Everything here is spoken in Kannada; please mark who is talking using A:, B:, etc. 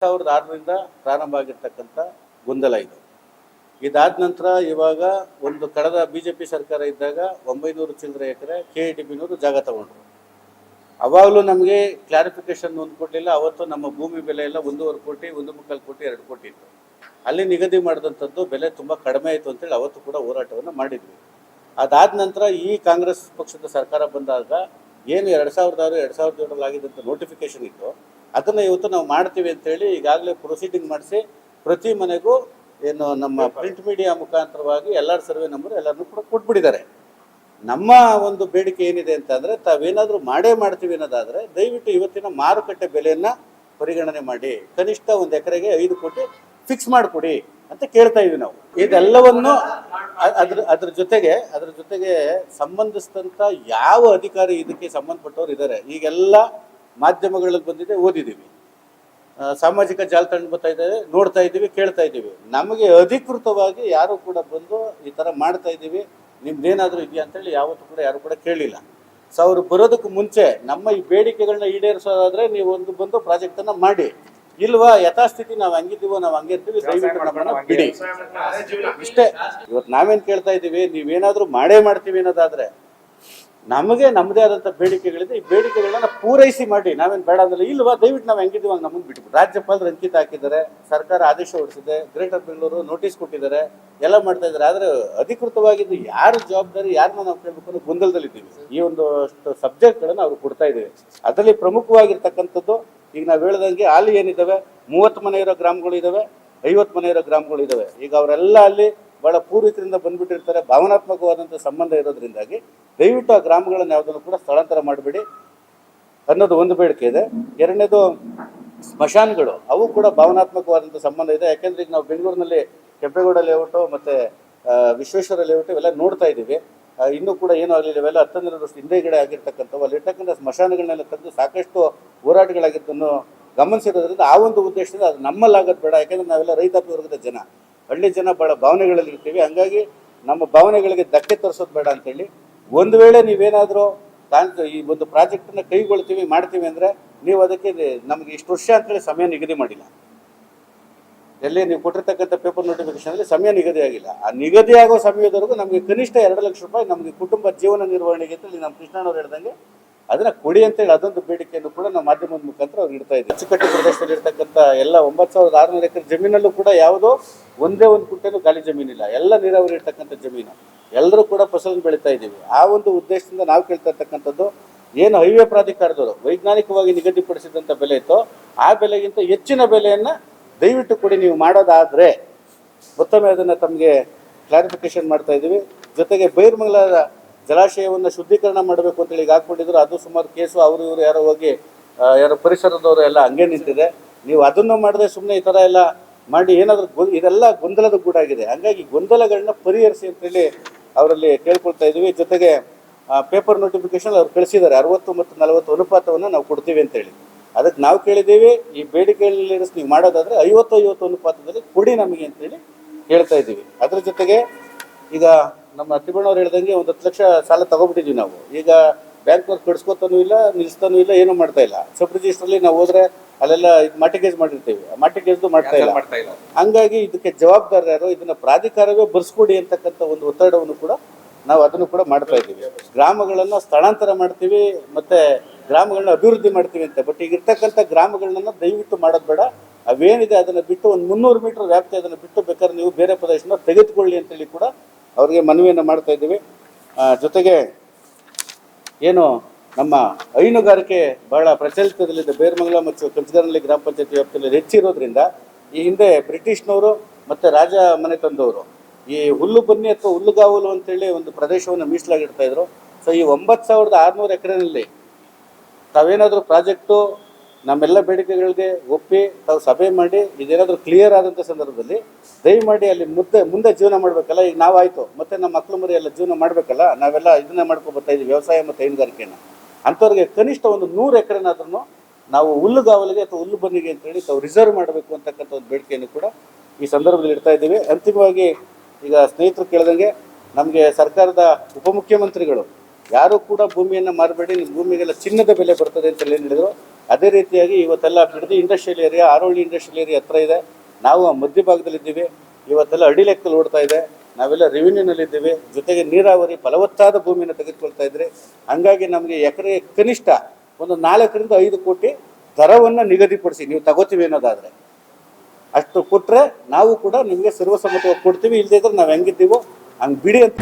A: 2006ರಿಂದ ಪ್ರಾರಂಭ ಆಗಿರ್ತಕ್ಕಂಥ ಗೊಂದಲ ಇದು. ಇದಾದ ನಂತರ ಇವಾಗ ಒಂದು ಕಳೆದ BJP ಸರ್ಕಾರ ಇದ್ದಾಗ 900 ಚಿಲ್ಲರೆ ಎಕರೆ KITBನವರು ಜಾಗ ತಗೊಂಡ್ರು. ಅವಾಗಲೂ ನಮಗೆ ಕ್ಲಾರಿಫಿಕೇಶನ್ ಒಂದು ಕೊಡಲಿಲ್ಲ. ಅವತ್ತು ನಮ್ಮ ಭೂಮಿ ಬೆಲೆ ಎಲ್ಲ 1.25 ಕೋಟಿ 1.25 ಕೋಟಿ 2 ಕೋಟಿ ಇತ್ತು. ಅಲ್ಲಿ ನಿಗದಿ ಮಾಡಿದಂಥದ್ದು ಬೆಲೆ ತುಂಬ ಕಡಿಮೆ ಆಯಿತು ಅಂತೇಳಿ ಅವತ್ತು ಕೂಡ ಹೋರಾಟವನ್ನು ಮಾಡಿದ್ವಿ. ಅದಾದ ನಂತರ ಈ ಕಾಂಗ್ರೆಸ್ ಪಕ್ಷದ ಸರ್ಕಾರ ಬಂದಾಗ ಏನು 2006 2007 ಆಗಿದ್ದಂಥ ನೋಟಿಫಿಕೇಶನ್ ಇತ್ತು, ಅದನ್ನು ಇವತ್ತು ನಾವು ಮಾಡ್ತೀವಿ ಅಂತೇಳಿ ಈಗಾಗಲೇ ಪ್ರೊಸೀಡಿಂಗ್ ಮಾಡಿಸಿ ಪ್ರತಿ ಮನೆಗೂ ಏನು ನಮ್ಮ ಪ್ರಿಂಟ್ ಮೀಡಿಯಾ ಮುಖಾಂತರವಾಗಿ ಎಲ್ಲರ ಸರ್ವೆ ನಂಬರ್ ಎಲ್ಲರನ್ನೂ ಕೂಡ ಕೊಟ್ಬಿಟ್ಟಿದ್ದಾರೆ. ನಮ್ಮ ಒಂದು ಬೇಡಿಕೆ ಏನಿದೆ ಅಂತಂದರೆ, ತಾವೇನಾದರೂ ಮಾಡ್ತೀವಿ ಅನ್ನೋದಾದರೆ ದಯವಿಟ್ಟು ಇವತ್ತಿನ ಮಾರುಕಟ್ಟೆ ಬೆಲೆಯನ್ನು ಪರಿಗಣನೆ ಮಾಡಿ ಕನಿಷ್ಠ ಒಂದು ಎಕರೆಗೆ 5 ಕೋಟಿ ಫಿಕ್ಸ್ ಮಾಡಿಕೊಡಿ ಅಂತ ಕೇಳ್ತಾ ಇದ್ವಿ ನಾವು. ಇದೆಲ್ಲವನ್ನು ಅದ್ರ ಜೊತೆಗೆ ಸಂಬಂಧಿಸಿದಂಥ ಯಾವ ಅಧಿಕಾರಿ ಇದಕ್ಕೆ ಸಂಬಂಧಪಟ್ಟವ್ರು ಇದ್ದಾರೆ, ಈಗೆಲ್ಲ ಮಾಧ್ಯಮಗಳಲ್ಲಿ ಬಂದಿದೆ, ಓದಿದ್ದೀವಿ, ಸಾಮಾಜಿಕ ಜಾಲತಾಣ ಬರ್ತಾ ಇದ್ದಾರೆ, ನೋಡ್ತಾ ಇದ್ದೀವಿ, ಕೇಳ್ತಾ ಇದ್ದೀವಿ. ನಮಗೆ ಅಧಿಕೃತವಾಗಿ ಯಾರು ಕೂಡ ಬಂದು ಈ ಥರ ಮಾಡ್ತಾ ಇದ್ದೀವಿ, ನಿಮ್ದೇನಾದರೂ ಇದೆಯಾ ಅಂತೇಳಿ ಯಾವತ್ತೂ ಕೂಡ ಯಾರು ಕೂಡ ಕೇಳಲಿಲ್ಲ. ಸೊ ಅವರು ಬರೋದಕ್ಕೆ ಮುಂಚೆ ನಮ್ಮ ಈ ಬೇಡಿಕೆಗಳನ್ನ ಈಡೇರಿಸೋದಾದ್ರೆ ನೀವು ಒಂದು ಬಂದು ಪ್ರಾಜೆಕ್ಟನ್ನು ಮಾಡಿ, ಇಲ್ವಾ ಯಥಾಸ್ಥಿತಿ ನಾವು ಹಂಗಿದ್ದೀವೋ ನಾವು ಹಂಗಿರ್ತೀವಿ, ದಯವಿಟ್ಟು ನಮ್ಮನ್ನ ಬಿಡಿ. ಇಷ್ಟೇ. ಇವತ್ತು ನಾವೇನು ಕೇಳ್ತಾ ಇದ್ದೀವಿ, ನೀವೇನಾದರೂ ಮಾಡ್ತೀವಿ ಅನ್ನೋದಾದರೆ ನಮಗೆ ನಮ್ಮದೇ ಆದಂಥ ಬೇಡಿಕೆಗಳಿದೆ, ಈ ಬೇಡಿಕೆಗಳನ್ನ ಪೂರೈಸಿ ಮಾಡಿ. ನಾವೇನು ಬೇಡ ಅಂದ್ರೆ ಇಲ್ವಾ, ದಯವಿಟ್ಟು ನಾವು ಹೆಂಗಿದ್ದೀವಿ ಹಂಗೆ ನಮ್ಮನ್ನು ಬಿಟ್ಬಿಟ್ಟು. ರಾಜ್ಯಪಾಲರು ಅಂಕಿತ ಹಾಕಿದ್ದಾರೆ, ಸರ್ಕಾರ ಆದೇಶ ಹೊರಡಿಸಿದೆ, ಗ್ರೇಟರ್ ಬೆಂಗಳೂರು ನೋಟಿಸ್ ಕೊಟ್ಟಿದ್ದಾರೆ, ಎಲ್ಲ ಮಾಡ್ತಾ ಇದ್ದಾರೆ. ಆದರೆ ಅಧಿಕೃತವಾಗಿದ್ದು ಯಾರು ಜವಾಬ್ದಾರಿ, ಯಾರನ್ನ ನಾವು ಕೇಳಬೇಕು ಅನ್ನೋ ಗೊಂದಲದಲ್ಲಿದ್ದೀವಿ. ಈ ಒಂದು ಸಬ್ಜೆಕ್ಟ್ಗಳನ್ನು ಅವ್ರು ಕೊಡ್ತಾ ಇದ್ದೀವಿ. ಅದರಲ್ಲಿ ಪ್ರಮುಖವಾಗಿರ್ತಕ್ಕಂಥದ್ದು ಈಗ ನಾವು ಹೇಳ್ದಂಗೆ ಅಲ್ಲಿ ಏನಿದ್ದಾವೆ 30 ಮನೆ ಇರೋ ಗ್ರಾಮಗಳು ಇದ್ದಾವೆ, 50 ಮನೆ ಇರೋ ಗ್ರಾಮಗಳು ಇದ್ದಾವೆ. ಈಗ ಅವರೆಲ್ಲ ಅಲ್ಲಿ ಭಾಳ ಪೂರ್ವಿಕರಿಂದ ಬಂದ್ಬಿಟ್ಟಿರ್ತಾರೆ, ಭಾವನಾತ್ಮಕವಾದಂಥ ಸಂಬಂಧ ಇರೋದ್ರಿಂದಾಗಿ ದಯವಿಟ್ಟು ಆ ಗ್ರಾಮಗಳನ್ನು ಯಾವುದನ್ನು ಕೂಡ ಸ್ಥಳಾಂತರ ಮಾಡಬೇಡಿ ಅನ್ನೋದು ಒಂದು ಬೇಡಿಕೆ ಇದೆ. ಎರಡನೇದು ಸ್ಮಶಾನಗಳು, ಅವು ಕೂಡ ಭಾವನಾತ್ಮಕವಾದಂಥ ಸಂಬಂಧ ಇದೆ. ಯಾಕೆಂದರೆ ಈಗ ನಾವು ಬೆಂಗಳೂರಿನಲ್ಲಿ ಕೆಂಪೇಗೌಡ ಲೇಔಟು ಮತ್ತು ವಿಶ್ವೇಶ್ವರ ಲೇಔಟು ಇವೆಲ್ಲ ನೋಡ್ತಾ ಇದ್ದೀವಿ. ಇನ್ನೂ ಕೂಡ ಏನೂ ಆಗಲಿಲ್ಲ. ಇವೆಲ್ಲ 10 ವರ್ಷ ಹಿಂದೆಗಡೆ ಆಗಿರ್ತಕ್ಕಂಥವು. ಅಲ್ಲಿರ್ತಕ್ಕಂಥ ಸ್ಮಶಾನಗಳನ್ನೆಲ್ಲ ತಂದು ಸಾಕಷ್ಟು ಹೋರಾಟಗಳಾಗಿದ್ದನ್ನು ಗಮನಿಸಿರೋದ್ರಿಂದ ಆ ಒಂದು ಉದ್ದೇಶದಿಂದ ಅದು ನಮ್ಮಲ್ಲಾಗೋದು ಬೇಡ. ಯಾಕೆಂದರೆ ನಾವೆಲ್ಲ ರೈತಾಪಿ ವರ್ಗದ ಜನ, ಹಳ್ಳಿ ಜನ, ಭಾಳ ಭಾವನೆಗಳಲ್ಲಿ ಇರ್ತೀವಿ. ಹಂಗಾಗಿ ನಮ್ಮ ಭಾವನೆಗಳಿಗೆ ಧಕ್ಕೆ ತರಿಸೋದು ಬೇಡ ಅಂತೇಳಿ, ಒಂದು ವೇಳೆ ನೀವೇನಾದರೂ ಈ ಒಂದು ಪ್ರಾಜೆಕ್ಟನ್ನು ಕೈಗೊಳ್ತೀವಿ ಮಾಡ್ತೀವಿ ಅಂದರೆ ನೀವು ಅದಕ್ಕೆ ನಮಗೆ ಇಷ್ಟು ವರ್ಷ ಅಂತೇಳಿ ಸಮಯ ನಿಗದಿ ಮಾಡಿಲ್ಲ. ಎಲ್ಲಿ ನೀವು ಕೊಟ್ಟಿರ್ತಕ್ಕಂಥ ಪೇಪರ್ ನೋಟಿಫಿಕೇಶನಲ್ಲಿ ಸಮಯ ನಿಗದಿ ಆಗಿಲ್ಲ. ಆ ನಿಗದಿ ಆಗೋ ಸಮಯದವರೆಗೂ ನಮಗೆ ಕನಿಷ್ಠ 2 ಲಕ್ಷ ರೂಪಾಯಿ ನಮಗೆ ಕುಟುಂಬ ಜೀವನ ನಿರ್ವಹಣೆಗೆ ಅಂತೇಳಿ ನಮ್ಮ ಕೃಷ್ಣಣ್ಣವ್ರು ಹೇಳ್ದಂಗೆ ಅದನ್ನು ಕೊಡಿ ಅಂತೇಳಿ ಅದೊಂದು ಬೇಡಿಕೆಯನ್ನು ಕೂಡ ನಾವು ಮಾಧ್ಯಮದ ಮುಖಾಂತರ ಅವ್ರು ಇಡ್ತಾ ಇದ್ದೀವಿ. ಅಚ್ಚುಕಟ್ಟು ಪ್ರದೇಶದಲ್ಲಿ ಇರ್ತಕ್ಕಂಥ ಎಲ್ಲ 9600 ಎಕರೆ ಜಮೀನಲ್ಲೂ ಕೂಡ ಯಾವುದೋ ಒಂದೇ ಒಂದು ಕುಂಟೆನೂ ಖಾಲಿ ಜಮೀನಿಲ್ಲ, ಎಲ್ಲ ನೀರಾವರಿ ಇರ್ತಕ್ಕಂಥ ಜಮೀನು. ಎಲ್ಲರೂ ಕೂಡ ಫಸಲನ್ನು ಬೆಳೀತಾ ಇದ್ದೀವಿ. ಆ ಒಂದು ಉದ್ದೇಶದಿಂದ ನಾವು ಕೇಳ್ತಾ ಇರ್ತಕ್ಕಂಥದ್ದು, ಏನು ಹೈವೇ ಪ್ರಾಧಿಕಾರದವರು ವೈಜ್ಞಾನಿಕವಾಗಿ ನಿಗದಿಪಡಿಸಿದಂಥ ಬೆಲೆ ಇತ್ತು, ಆ ಬೆಲೆಗಿಂತ ಹೆಚ್ಚಿನ ಬೆಲೆಯನ್ನು ದಯವಿಟ್ಟು ಕೊಡಿ. ನೀವು ಮಾಡೋದಾದರೆ ಮತ್ತೊಮ್ಮೆ ಅದನ್ನು ತಮಗೆ ಕ್ಲಾರಿಫಿಕೇಶನ್ ಮಾಡ್ತಾ ಇದ್ದೀವಿ. ಜೊತೆಗೆ ಬೈರ್ಮಂಗಲ ಜಲಾಶಯವನ್ನು ಶುದ್ಧೀಕರಣ ಮಾಡಬೇಕು ಅಂತೇಳಿ ಈಗ ಹಾಕ್ಕೊಂಡಿದ್ರು. ಅದು ಸುಮಾರು ಕೇಸು ಅವರು ಇವರು ಯಾರೋ ಹೋಗಿ ಯಾರೋ ಪರಿಸರದವರು ಎಲ್ಲ ಹಂಗೆ ನಿಂತಿದೆ. ನೀವು ಅದನ್ನು ಮಾಡದೆ ಸುಮ್ಮನೆ ಈ ಥರ ಎಲ್ಲ ಮಾಡಿ ಏನಾದರೂ ಇದೆಲ್ಲ ಗೊಂದಲದ ಗೂಡಾಗಿದೆ. ಹಾಗಾಗಿ ಗೊಂದಲಗಳನ್ನ ಪರಿಹರಿಸಿ ಅಂತೇಳಿ ಅವರಲ್ಲಿ ಕೇಳ್ಕೊಳ್ತಾ ಇದ್ದೀವಿ. ಜೊತೆಗೆ ಪೇಪರ್ ನೋಟಿಫಿಕೇಶನ್ ಅವ್ರು ಕಳಿಸಿದ್ದಾರೆ, 60 ಮತ್ತು 40 ಅನುಪಾತವನ್ನು ನಾವು ಕೊಡ್ತೀವಿ ಅಂತೇಳಿ. ಅದಕ್ಕೆ ನಾವು ಕೇಳಿದ್ದೀವಿ, ಈ ಬೇಡಿಕೆಯಲ್ಲಿ ನೀವು ಮಾಡೋದಾದರೆ 50-50 ಅನುಪಾತದಲ್ಲಿ ಕೊಡಿ ನಮಗೆ ಅಂತೇಳಿ ಹೇಳ್ತಾ ಇದ್ದೀವಿ. ಅದ್ರ ಜೊತೆಗೆ ಈಗ ನಮ್ಮ ತಿಮ್ಮಣ್ಣವ್ರು ಹೇಳ್ದಂಗೆ 10 ಲಕ್ಷ ಸಾಲ ತಗೊಬಿಟ್ಟಿದ್ವಿ ನಾವು. ಈಗ ಬ್ಯಾಂಕ್ನವ್ರು ಕಡಿಸ್ಕೊತಾನೂ ಇಲ್ಲ, ನಿಲ್ಲಿಸ್ತಾನೂ ಇಲ್ಲ, ಏನೂ ಮಾಡ್ತಾ ಇಲ್ಲ. ಸಬ್ ರಿಜಿಸ್ಟ್ರಲ್ಲಿ ನಾವು ಹೋದ್ರೆ ಅಲ್ಲೆಲ್ಲ ಮಾರ್ಟಿಗೇಜ್ ಮಾಡಿರ್ತೀವಿ, ಮಾರ್ಟಿಗೇಜ್ದು ಮಾಡ್ತಾ ಇಲ್ಲ. ಹಂಗಾಗಿ ಇದಕ್ಕೆ ಜವಾಬ್ದಾರ ಯಾರು, ಇದನ್ನ ಪ್ರಾಧಿಕಾರವೇ ಬರ್ಸ್ಕೊಡಿ ಅಂತಕ್ಕಂಥ ಒಂದು ಒತ್ತಡವನ್ನು ಕೂಡ ನಾವು ಅದನ್ನು ಕೂಡ ಮಾಡ್ತಾ ಇದ್ದೀವಿ. ಗ್ರಾಮಗಳನ್ನು ಸ್ಥಳಾಂತರ ಮಾಡ್ತೀವಿ ಮತ್ತು ಗ್ರಾಮಗಳನ್ನ ಅಭಿವೃದ್ಧಿ ಮಾಡ್ತೀವಿ ಅಂತ. ಬಟ್ ಈಗ ಇರ್ತಕ್ಕಂಥ ಗ್ರಾಮಗಳನ್ನ ದಯವಿಟ್ಟು ಮಾಡೋದು ಬೇಡ. ಅವೇನಿದೆ ಅದನ್ನು ಬಿಟ್ಟು ಒಂದು 300 ಮೀಟರ್ ವ್ಯಾಪ್ತಿ ಅದನ್ನು ಬಿಟ್ಟು ಬೇಕಾದ್ರೆ ನೀವು ಬೇರೆ ಪ್ರದೇಶನ ತೆಗೆದುಕೊಳ್ಳಿ ಅಂತೇಳಿ ಕೂಡ ಅವ್ರಿಗೆ ಮನವಿಯನ್ನು ಮಾಡ್ತಾ ಇದ್ದೀವಿ. ಜೊತೆಗೆ ಏನು ನಮ್ಮ ಹೈನುಗಾರಿಕೆ ಬಹಳ ಪ್ರಚಲಿತದಲ್ಲಿದೆ. ಬೇರ್ಮಂಗಲ ಮತ್ತು ಕಂಚಗಾರನಹಳ್ಳಿ ಗ್ರಾಮ ಪಂಚಾಯತಿ ವ್ಯಾಪ್ತಿಯಲ್ಲಿ ಹೆಚ್ಚಿರೋದ್ರಿಂದ ಈ ಹಿಂದೆ ಬ್ರಿಟಿಷ್ನವರು ಮತ್ತು ರಾಜ ಮನೆ ತಂದವರು ಈ ಹುಲ್ಲು ಬನ್ನಿ ಅಥವಾ ಹುಲ್ಲುಗಾವಲು ಅಂತೇಳಿ ಒಂದು ಪ್ರದೇಶವನ್ನು ಮೀಸಲಾಗಿಡ್ತಾ ಇದ್ರು. ಸೊ ಈ 9600 ಎಕರೆನಲ್ಲಿ ತಾವೇನಾದರೂ ಪ್ರಾಜೆಕ್ಟು ನಮ್ಮೆಲ್ಲ ಬೇಡಿಕೆಗಳಿಗೆ ಒಪ್ಪಿ ತಾವು ಸಭೆ ಮಾಡಿ ಇದೇನಾದರೂ ಕ್ಲಿಯರ್ ಆದಂಥ ಸಂದರ್ಭದಲ್ಲಿ ದಯಮಾಡಿ ಅಲ್ಲಿ ಮುಂದೆ ಜೀವನ ಮಾಡಬೇಕಲ್ಲ. ಈಗ ನಾವಾಯಿತು ಮತ್ತು ನಮ್ಮ ಮಕ್ಕಳು ಮರಿ ಎಲ್ಲ ಜೀವನ ಮಾಡಬೇಕಲ್ಲ. ನಾವೆಲ್ಲ ಇದನ್ನೇ ಮಾಡ್ಕೊಂಡು ಬರ್ತಾ ಇದ್ದೀವಿ, ವ್ಯವಸಾಯ ಮತ್ತು ಹೈನುಗಾರಿಕೆಯನ್ನು. ಅಂಥವ್ರಿಗೆ ಕನಿಷ್ಠ ಒಂದು 100 ಎಕರೆನಾದ್ರೂ ನಾವು ಹುಲ್ಲುಗಾವಲಿಗೆ ಅಥವಾ ಹುಲ್ಲು ಬನ್ನಿಗೆ ಅಂತೇಳಿ ತಾವು ರಿಸರ್ವ್ ಮಾಡಬೇಕು ಅಂತಕ್ಕಂಥ ಒಂದು ಬೇಡಿಕೆಯನ್ನು ಕೂಡ ಈ ಸಂದರ್ಭದಲ್ಲಿ ಇಡ್ತಾ ಇದ್ದೀವಿ. ಅಂತಿಮವಾಗಿ ಈಗ ಸ್ನೇಹಿತರು ಕೇಳಿದಂಗೆ ನಮಗೆ ಸರ್ಕಾರದ ಉಪಮುಖ್ಯಮಂತ್ರಿಗಳು ಯಾರು ಕೂಡ ಭೂಮಿಯನ್ನು ಮಾರಬೇಡಿ, ನಿಮ್ಮ ಭೂಮಿಗೆಲ್ಲ ಚಿನ್ನದ ಬೆಲೆ ಬರ್ತದೆ ಅಂತೇಳಿ ಏನು ಹೇಳಿದ್ರು. ಅದೇ ರೀತಿಯಾಗಿ ಇವತ್ತೆಲ್ಲ Bidadi industrial area, ಆರೋಳಿ industrial area ಹತ್ರ ಇದೆ. ನಾವು ಆ ಮಧ್ಯಭಾಗದಲ್ಲಿದ್ದೀವಿ. ಇವತ್ತೆಲ್ಲ ಅಡಿ ಲೆಕ್ಕದಲ್ಲಿ ಓಡ್ತಾ ಇದೆ. ನಾವೆಲ್ಲ ರೆವಿನ್ಯೂನಲ್ಲಿದ್ದೀವಿ. ಜೊತೆಗೆ ನೀರಾವರಿ ಫಲವತ್ತಾದ ಭೂಮಿಯನ್ನು ತೆಗೆದುಕೊಳ್ತಾ ಇದ್ರಿ. ಹಂಗಾಗಿ ನಮಗೆ ಎಕರೆ ಕನಿಷ್ಠ ಒಂದು 4 ರಿಂದ 5 ಕೋಟಿ ದರವನ್ನು ನಿಗದಿಪಡಿಸಿ ನೀವು ತಗೋತೀವಿ ಅನ್ನೋದಾದರೆ ಅಷ್ಟು ಕೊಟ್ಟರೆ ನಾವು ಕೂಡ ನಿಮಗೆ ಸರ್ವಸಮ್ಮತವಾಗಿ ಕೊಡ್ತೀವಿ. ಇಲ್ಲದೇ ಇದ್ರೆ ನಾವು ಹೆಂಗಿದ್ದೀವೋ ಹಂಗೆ ಬಿಡಿ ಅಂತ.